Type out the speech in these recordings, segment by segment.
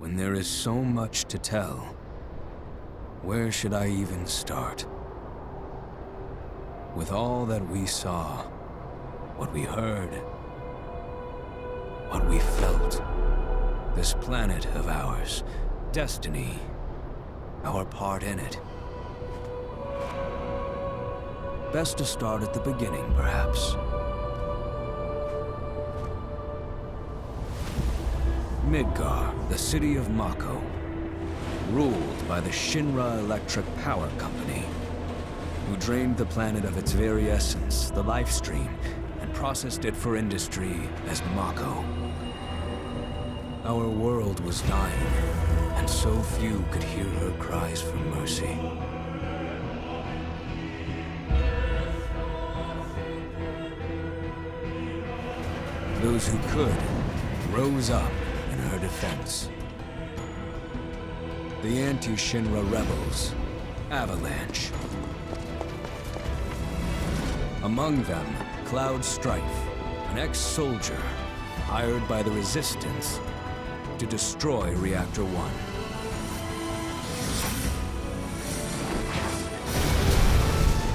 When there is so much to tell, where should I even start? With all that we saw, what we heard, what we felt, this planet of ours, destiny, our part in it. Best to start at the beginning, perhaps. Midgar, the city of Mako, ruled by the Shinra Electric Power Company, who drained the planet of its very essence, the life stream, and processed it for industry as Mako. Our world was dying, and so few could hear her cries for mercy. Those who could rose up in her defense. The anti-Shinra rebels, Avalanche. Among them, Cloud Strife, an ex-soldier hired by the Resistance to destroy Reactor 1.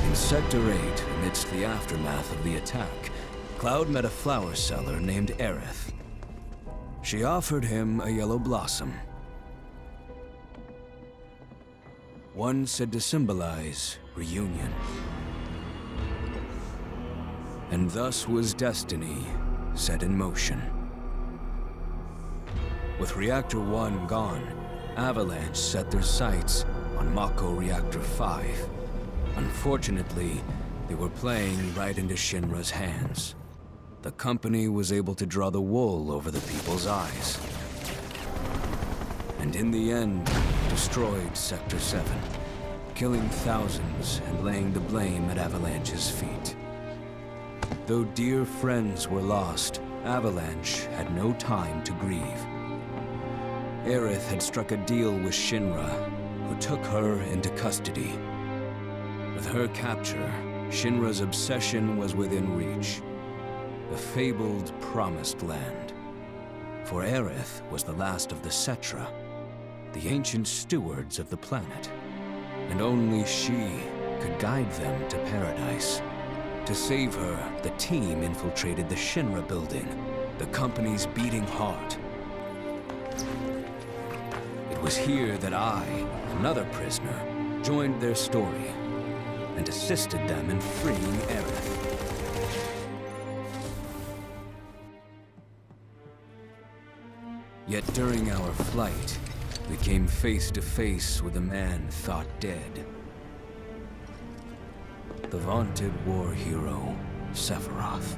In Sector 8, amidst the aftermath of the attack, Cloud met a flower seller named Aerith. She offered him a yellow blossom. One said to symbolize reunion. And thus was destiny set in motion. With Reactor 1 gone, Avalanche set their sights on Mako Reactor 5. Unfortunately, they were playing right into Shinra's hands. The company was able to draw the wool over the people's eyes. And in the end, destroyed Sector 7, killing thousands and laying the blame at Avalanche's feet. Though dear friends were lost, Avalanche had no time to grieve. Aerith had struck a deal with Shinra, who took her into custody. With her capture, Shinra's obsession was within reach. The fabled Promised Land. For Aerith was the last of the Cetra, the ancient stewards of the planet. And only she could guide them to paradise. To save her, the team infiltrated the Shinra building, the company's beating heart. It was here that I, another prisoner, joined their story and assisted them in freeing Aerith. Yet during our flight, we came face to face with a man thought dead. The vaunted war hero, Sephiroth.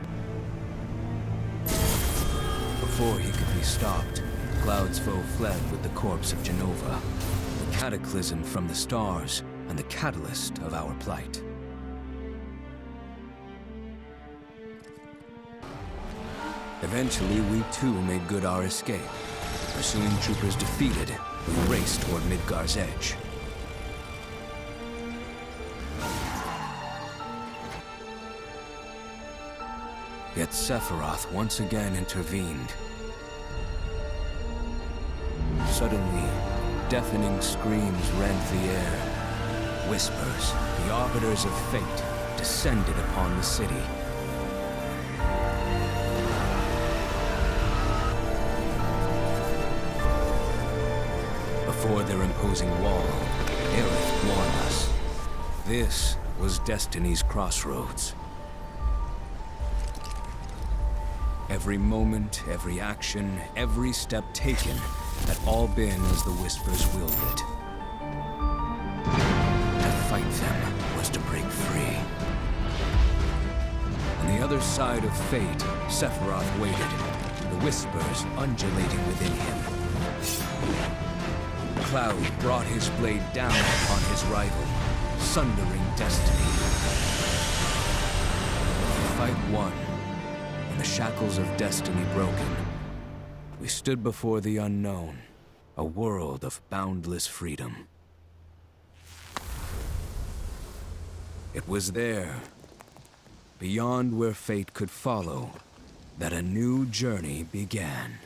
Before he could be stopped, Cloud's foe fled with the corpse of Jenova, the cataclysm from the stars and the catalyst of our plight. Eventually, we too made good our escape. Pursuing troopers defeated, we raced toward Midgar's edge. Yet Sephiroth once again intervened. Suddenly, deafening screams rent the air. Whispers, the arbiters of fate, descended upon the city. Before their imposing wall, Aerith warned us. This was Destiny's crossroads. Every moment, every action, every step taken had all been as the Whispers willed it. To fight them was to break free. On the other side of fate, Sephiroth waited, the Whispers undulating within him. Cloud brought his blade down upon his rival, sundering destiny. The fight won, and the shackles of destiny broken. We stood before the unknown, a world of boundless freedom. It was there, beyond where fate could follow, that a new journey began.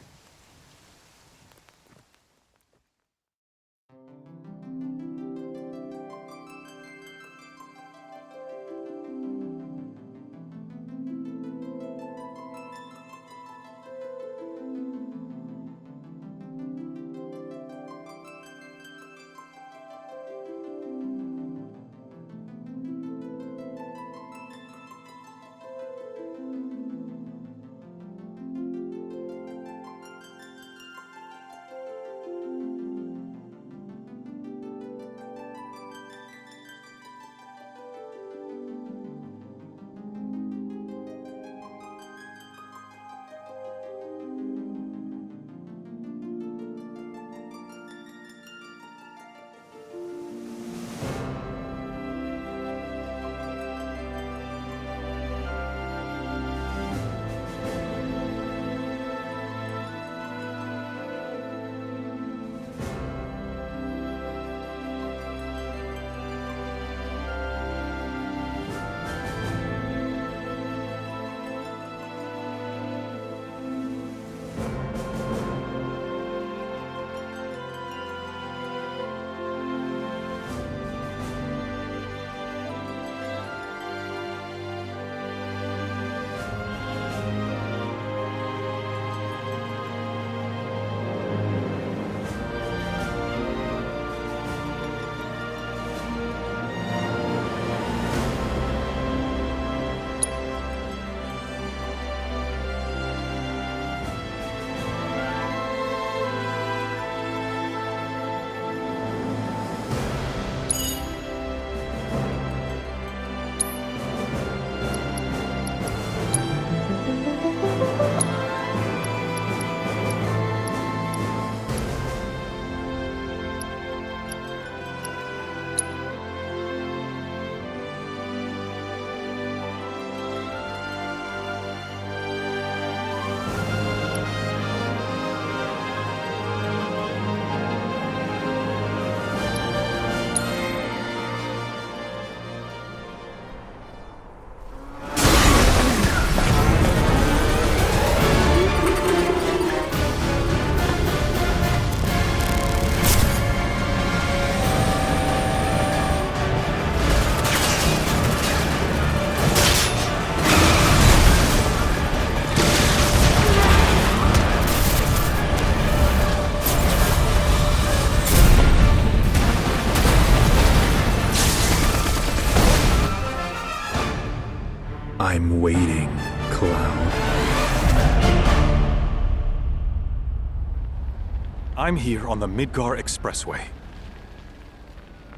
I'm here on the Midgar Expressway.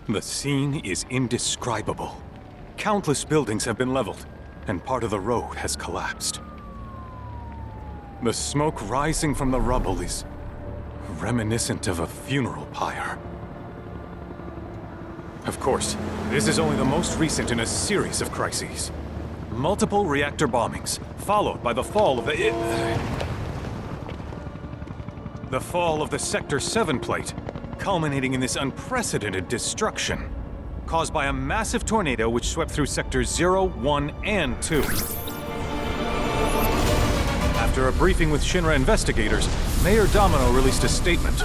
The scene is indescribable. Countless buildings have been leveled, and part of the road has collapsed. The smoke rising from the rubble is reminiscent of a funeral pyre. Of course, this is only the most recent in a series of crises. Multiple reactor bombings, followed by the fall of the Sector 7 plate, culminating in this unprecedented destruction, caused by a massive tornado which swept through Sectors 0, 1, and 2. After a briefing with Shinra investigators, Mayor Domino released a statement,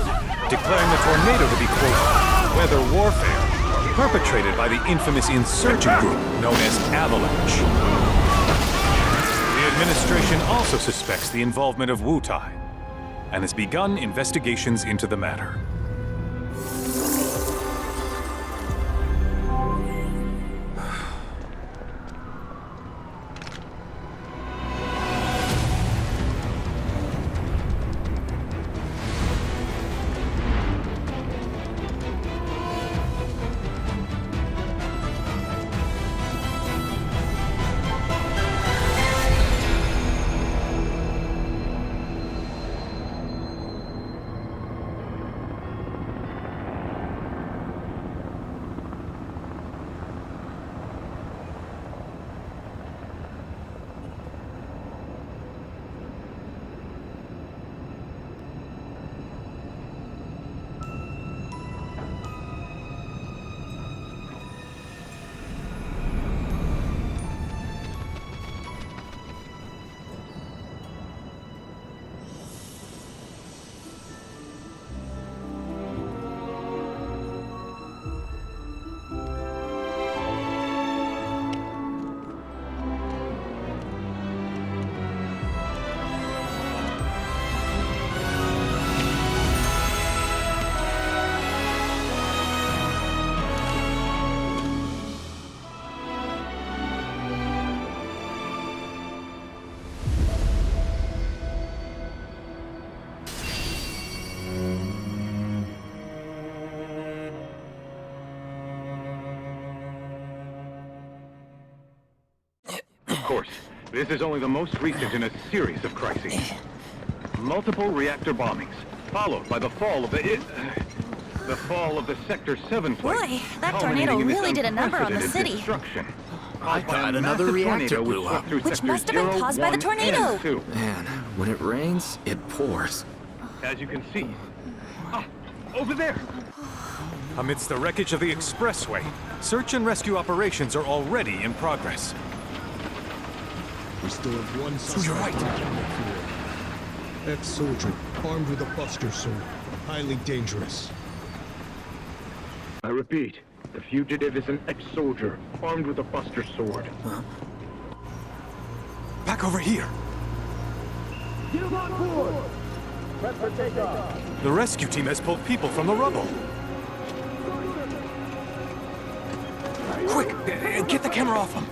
declaring the tornado to be, quote, weather warfare, perpetrated by the infamous insurgent group known as Avalanche. The administration also suspects the involvement of Wutai, and has begun investigations into the matter. Of course, this is only the most recent in a series of crises. Multiple reactor bombings, followed by the fall of the Sector 7 plate. Boy, that tornado really did a number on the city. I thought another reactor blew up. Which must have been caused by the tornado. Man, when it rains, it pours. As you can see. Over there! Amidst the wreckage of the expressway, search and rescue operations are already in progress. We still have one So you're right. Ex-soldier, armed with a buster sword. Highly dangerous. I repeat, the fugitive is an ex-soldier, armed with a buster sword. Back over here! Get him on board! Prep for takeoff! The rescue team has pulled people from the rubble. Quick, get the camera off them.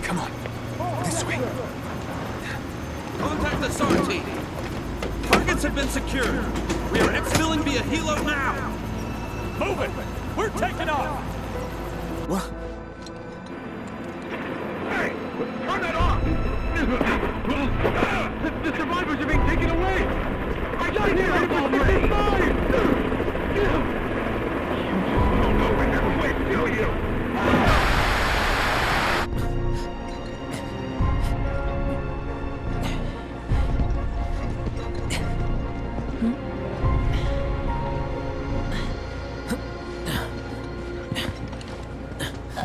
Come on, this way. Contact the SAR team. Targets have been secured. We are exfilling via helo now. Move it! We're taking off! What? Hey! Turn that off! The survivors are being taken away! I got here! I'm already! You don't know when they're quick, do you?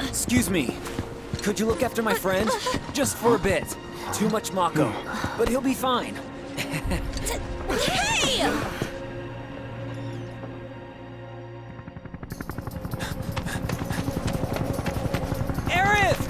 Excuse me. Could you look after my friend? Just for a bit. Too much Mako. But he'll be fine. Hey! Aerith!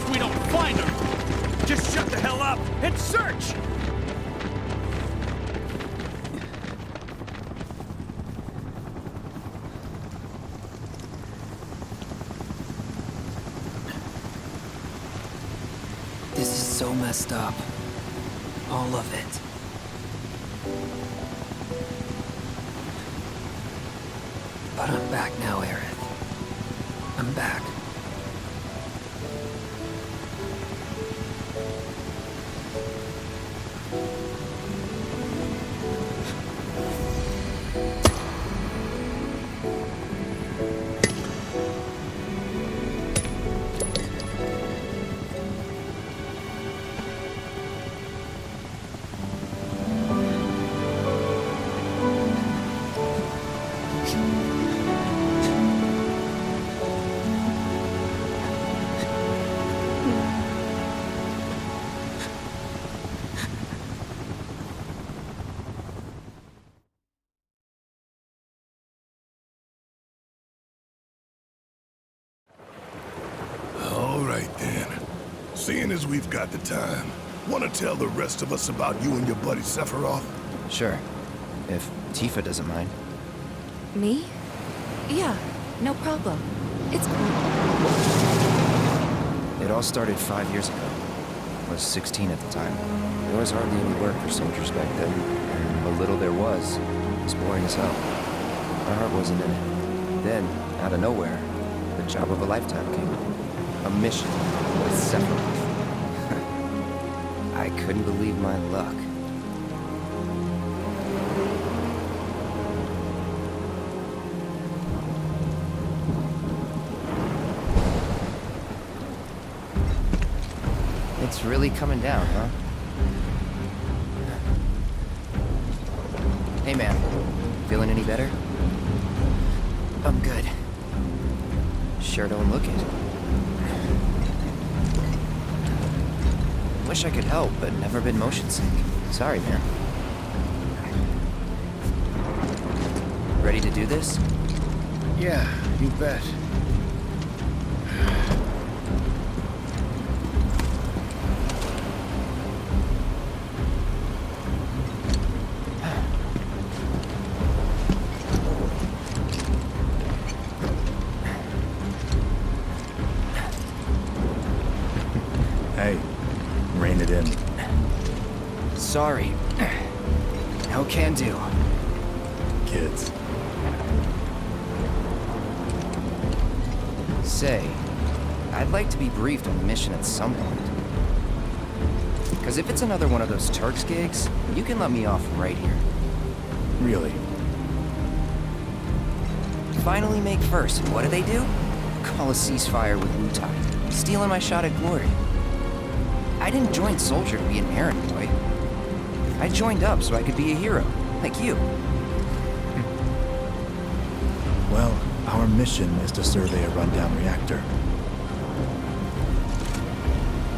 if we don't find her! Just shut the hell up and search! This is so messed up. All of it. But I'm back now, Aerith. I'm back. All right, then. Seeing as we've got the time, want to tell the rest of us about you and your buddy Sephiroth? Sure. If Tifa doesn't mind. Me? Yeah, no problem. It's cool. It all started 5 years ago. I was 16 at the time. There was hardly any work for soldiers back then, and the little there was boring as hell. My heart wasn't in it. Then, out of nowhere, the job of a lifetime came. A mission with Sephiroth. I couldn't believe my luck. It's really coming down, huh? Hey man, feeling any better? I'm good. Sure don't look it. Wish I could help, but never been motion sick. Sorry, man. Ready to do this? Yeah, you bet. Hey, rein it in. Sorry. No can do. Kids. Say, I'd like to be briefed on the mission at some point. Because if it's another one of those Turks gigs, you can let me off right here. Really? Finally make first, and what do? Call a ceasefire with Wutai, stealing my shot at glory. I didn't join Soldier to be an errand boy. I joined up so I could be a hero, like you. Well, our mission is to survey a rundown reactor.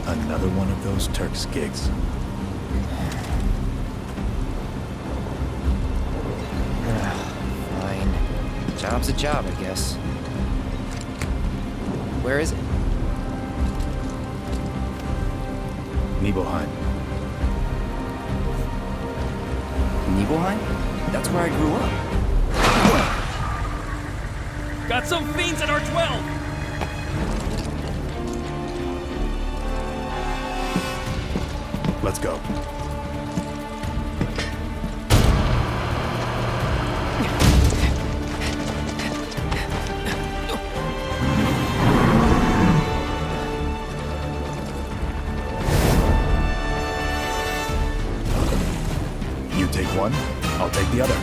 Another one of those Turks gigs. Fine. Job's a job, I guess. Where is it? Nibelheim. Nibelheim? That's where I grew up. Got some fiends at R12! Let's go. You take one, I'll take the other.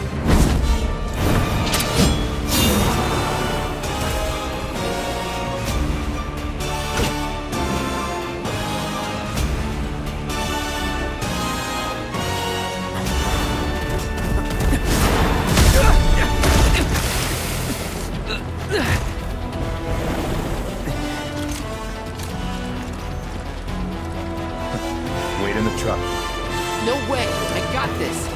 Wait in the truck. No way! I got this!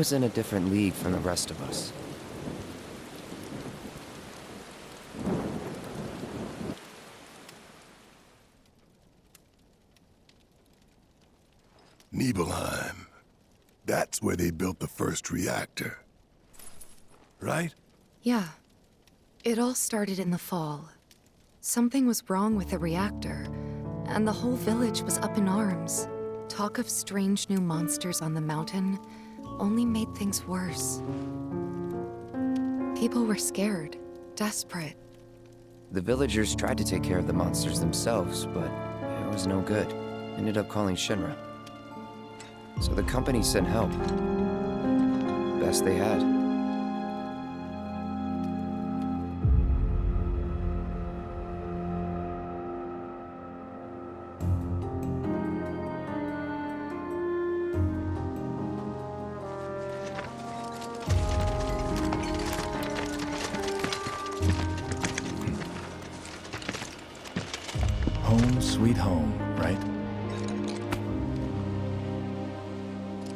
was in a different league from the rest of us. Nibelheim. That's where they built the first reactor. Right? Yeah. It all started in the fall. Something was wrong with the reactor, and the whole village was up in arms. Talk of strange new monsters on the mountain only made things worse. People were scared, desperate. The villagers tried to take care of the monsters themselves, but it was no good. Ended up calling Shinra. So the company sent help. Best they had. Home sweet home, right?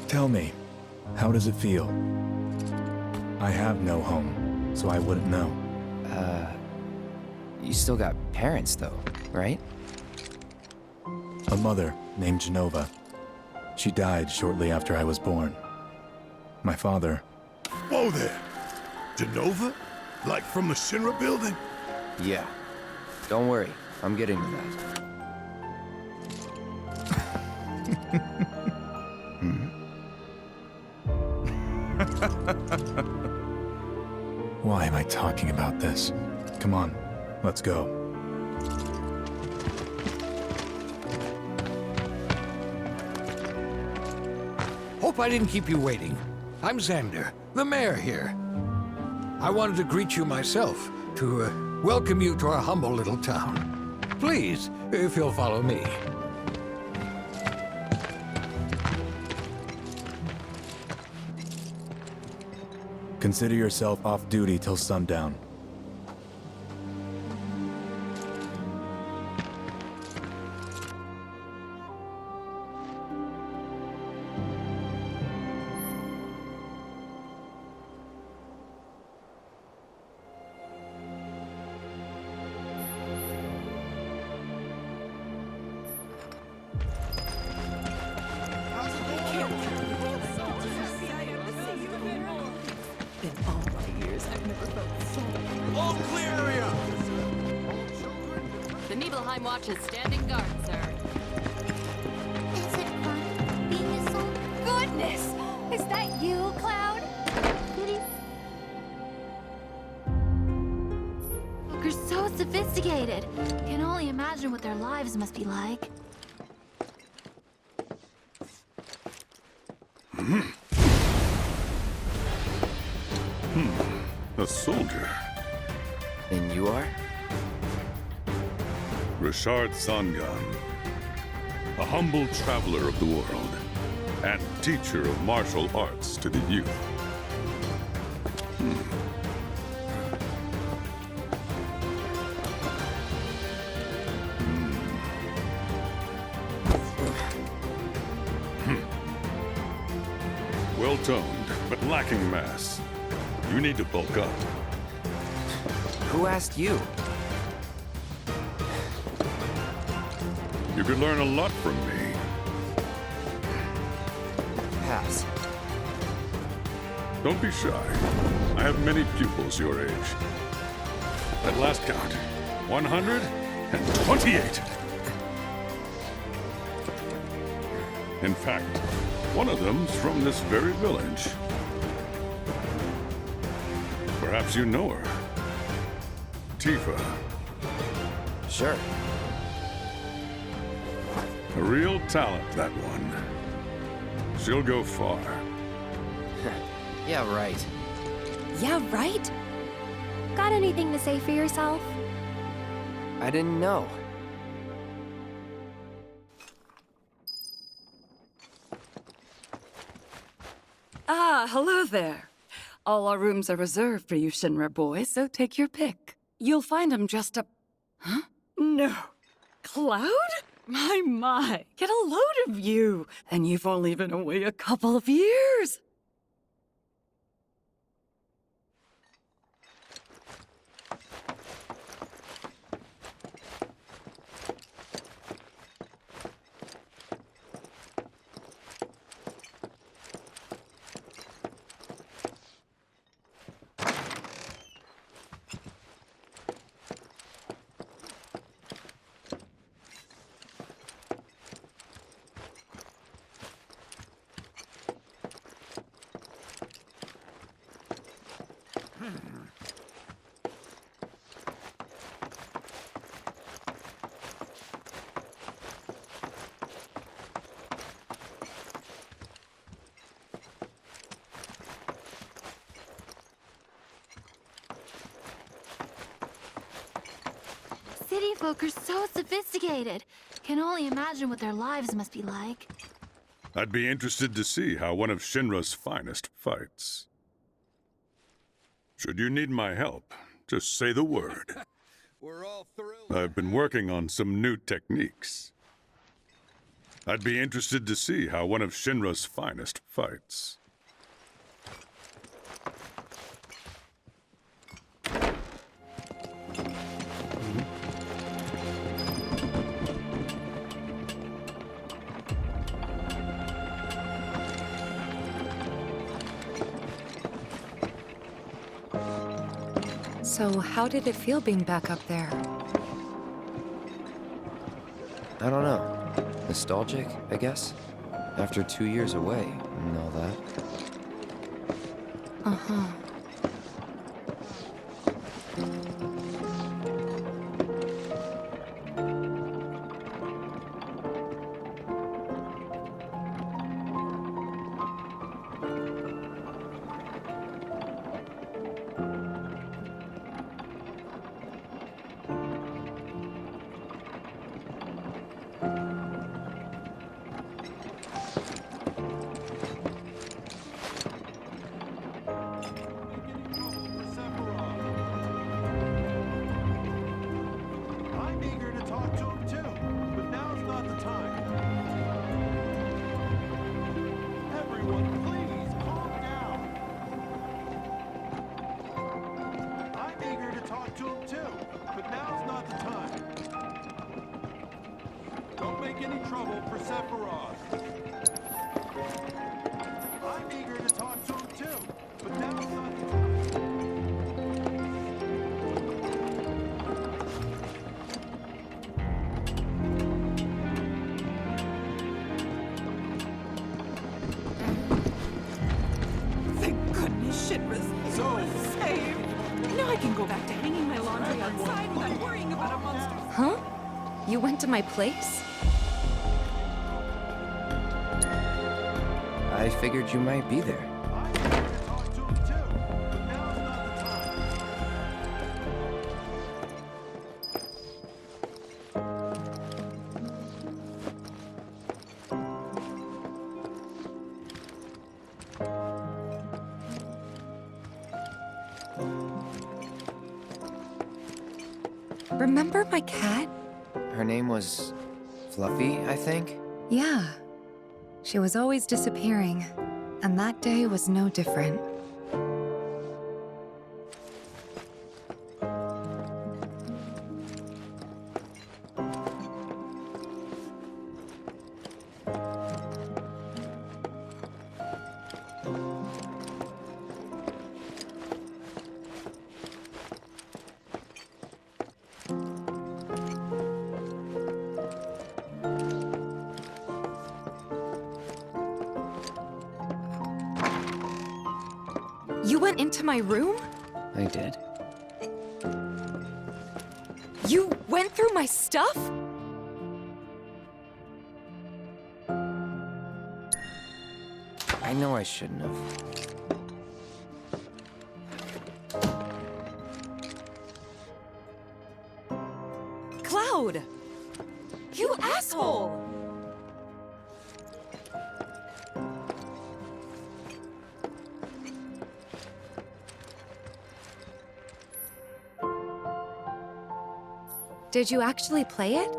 Tell me, how does it feel? I have no home, so I wouldn't know. You still got parents though, right? A mother named Genova. She died shortly after I was born. My father... Whoa there! Genova? Like from the Shinra building? Yeah. Don't worry, I'm getting to that. Why am I talking about this? Come on, let's go. Hope I didn't keep you waiting. I'm Xander, the mayor here. I wanted to greet you myself, to welcome you to our humble little town. Please, if you'll follow me. Consider yourself off duty till sundown. All clear area! The Nibelheim Watch is standing guard, sir. Is it fun being a soldier? Goodness! Is that you, Cloud? You're so sophisticated. Can only imagine what their lives must be like. A soldier. And you are? Richard Sangan. A humble traveler of the world. And teacher of martial arts to the youth. Well-toned, but lacking mass. You need to bulk up. Who asked you? You could learn a lot from me. Pass. Don't be shy. I have many pupils your age. At last count, 128. In fact, one of them's from this very village. Perhaps you know her. Tifa. Sure. A real talent, that one. She'll go far. Yeah, right. Yeah, right? Got anything to say for yourself? I didn't know. Ah, hello there. All our rooms are reserved for you Shinra boys, so take your pick. You'll find them just up... Huh? No. Cloud? My. Get a load of you. And you've only been away a couple of years. folk are so sophisticated. Can only imagine what their lives must be like. I'd be interested to see how one of Shinra's finest fights. Should you need my help, just say the word. We're all thrilled. I've been working on some new techniques. I'd be interested to see how one of Shinra's finest fights. So, how did it feel being back up there? I don't know. Nostalgic, I guess? After 2 years away and all that. Uh-huh. I'm eager to talk to him too, but now's not the time. Everyone, please calm down. I'm eager to talk to him too, but now's not the time. Don't make any trouble for Sephiroth. I'm eager to talk to him too, but now's not the time. Thank goodness Shinra's saved. Now I can go back to hanging my laundry outside without worrying about a monster. Huh? You went to my place? I figured you might be there. Remember my cat? Her name was Fluffy, I think? Yeah. She was always disappearing, and that day was no different. You went into my room? I did. You went through my stuff? I know I shouldn't have. Cloud! You asshole! Did you actually play it?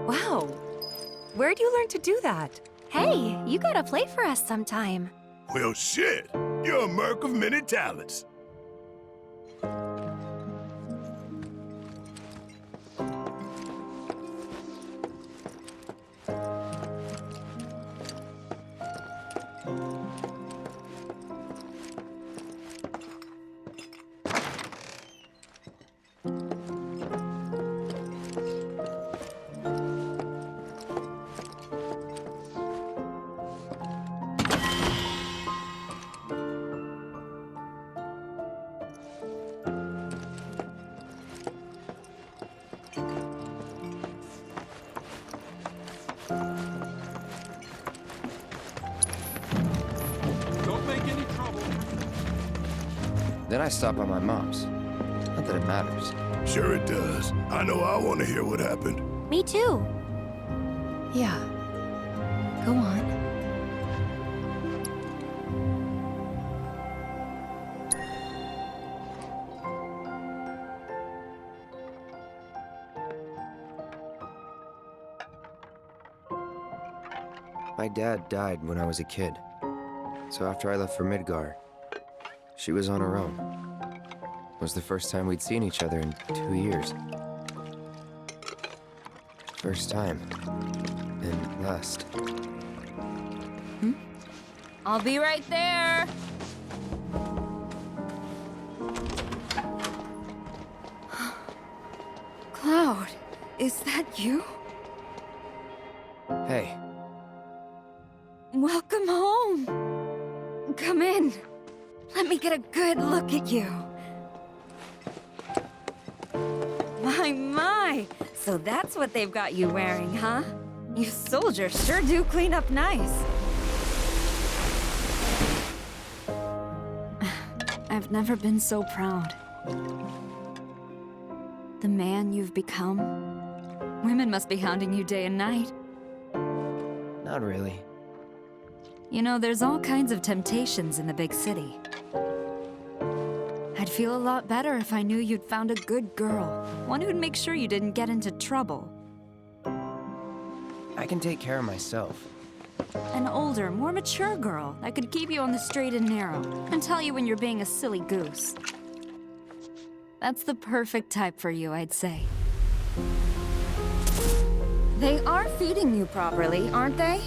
Wow. Where'd you learn to do that? Hey, you gotta play for us sometime. Well, shit. You're a merc of many talents. Don't make any trouble. Then I stop by my mom's. Not that it matters. Sure it does. I know I want to hear what happened. Me too. Yeah. Go on. My dad died when I was a kid. So after I left for Midgar, she was on her own. It was the first time we'd seen each other in 2 years. First time. And last. I'll be right there. Cloud, is that you? Hey. Welcome home. Come in. Let me get a good look at you. My. So that's what they've got you wearing, huh? You soldiers sure do clean up nice. I've never been so proud. The man you've become. Women must be hounding you day and night. Not really. You know, there's all kinds of temptations in the big city. I'd feel a lot better if I knew you'd found a good girl. One who'd make sure you didn't get into trouble. I can take care of myself. An older, more mature girl that could keep you on the straight and narrow and tell you when you're being a silly goose. That's the perfect type for you, I'd say. They are feeding you properly, aren't they?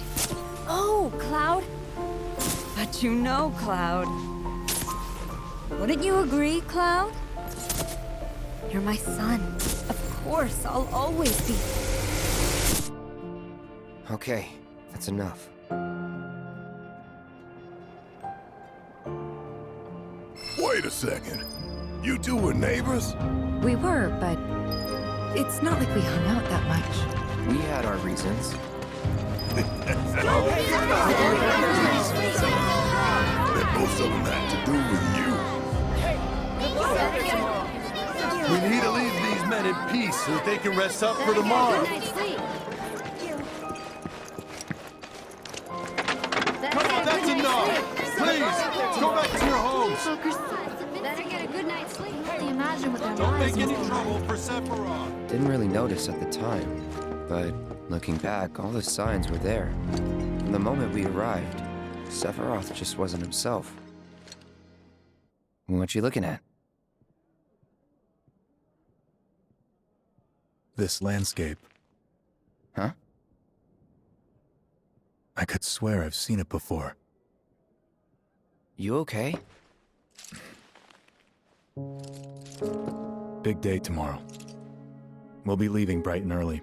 Oh, Cloud. But you know, Cloud. Wouldn't you agree, Cloud? You're my son. Of course, I'll always be. Okay, that's enough. Wait a second. You two were neighbors? We were, but it's not like we hung out that much. We had our reasons. That most of them had to do with you. We need to leave these men in peace so that they can rest up for tomorrow. Come on, that's enough. Please, go back to your homes. Better get a good night's sleep. Can you imagine what their Don't lives make any would be trouble for Sephiroth. Didn't really notice at the time, but looking back, all the signs were there. From the moment we arrived, Sephiroth just wasn't himself. What you looking at? This landscape. Huh? I could swear I've seen it before. You okay? Big day tomorrow. We'll be leaving bright and early.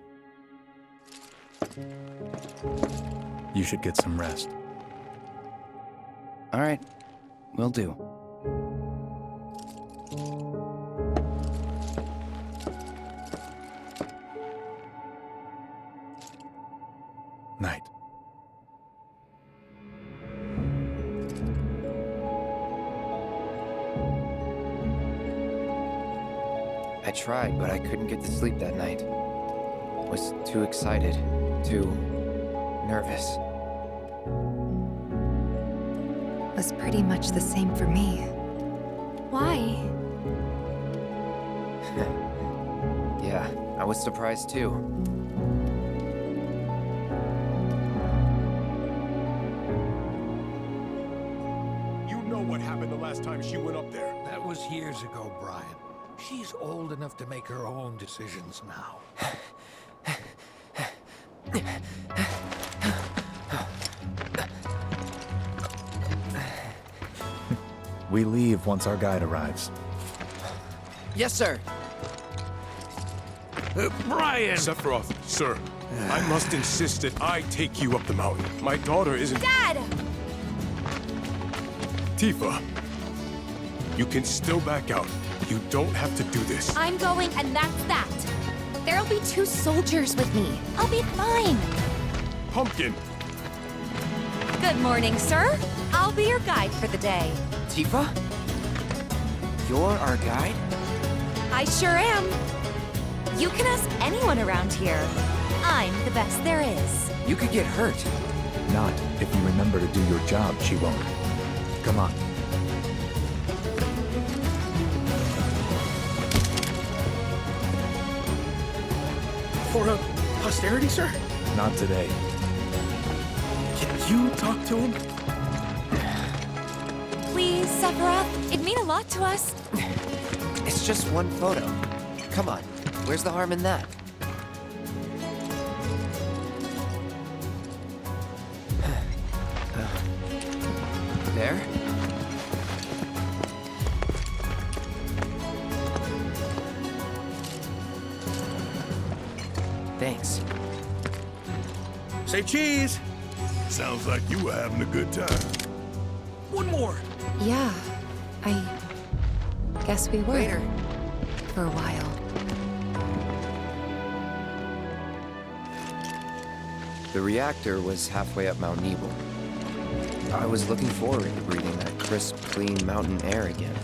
You should get some rest. All right, will do. Night. I tried, but I couldn't get to sleep that night. Was too excited, too nervous. Was pretty much the same for me. Why? Yeah, I was surprised too. last time she went up there? That was years ago, Brian. She's old enough to make her own decisions now. We leave once our guide arrives. Yes, sir. Brian! Sephiroth, sir. I must insist that I take you up the mountain. My daughter isn't... Dad! Tifa, you can still back out. You don't have to do this. I'm going, and that's that. There'll be 2 soldiers with me. I'll be fine. Pumpkin! Good morning, sir. I'll be your guide for the day. Tifa? You're our guide? I sure am. You can ask anyone around here. I'm the best there is. You could get hurt. Not if you remember to do your job, she won't. Come on. For a posterity, sir? Not today. Can you talk to him? Please, Sephiroth. It'd mean a lot to us. It's just one photo. Come on. Where's the harm in that? There? Thanks. Say cheese! Sounds like you were having a good time. One more! Yeah, I guess we were. Later. For a while. The reactor was halfway up Mount Nebel. I was looking forward to breathing that crisp, clean mountain air again.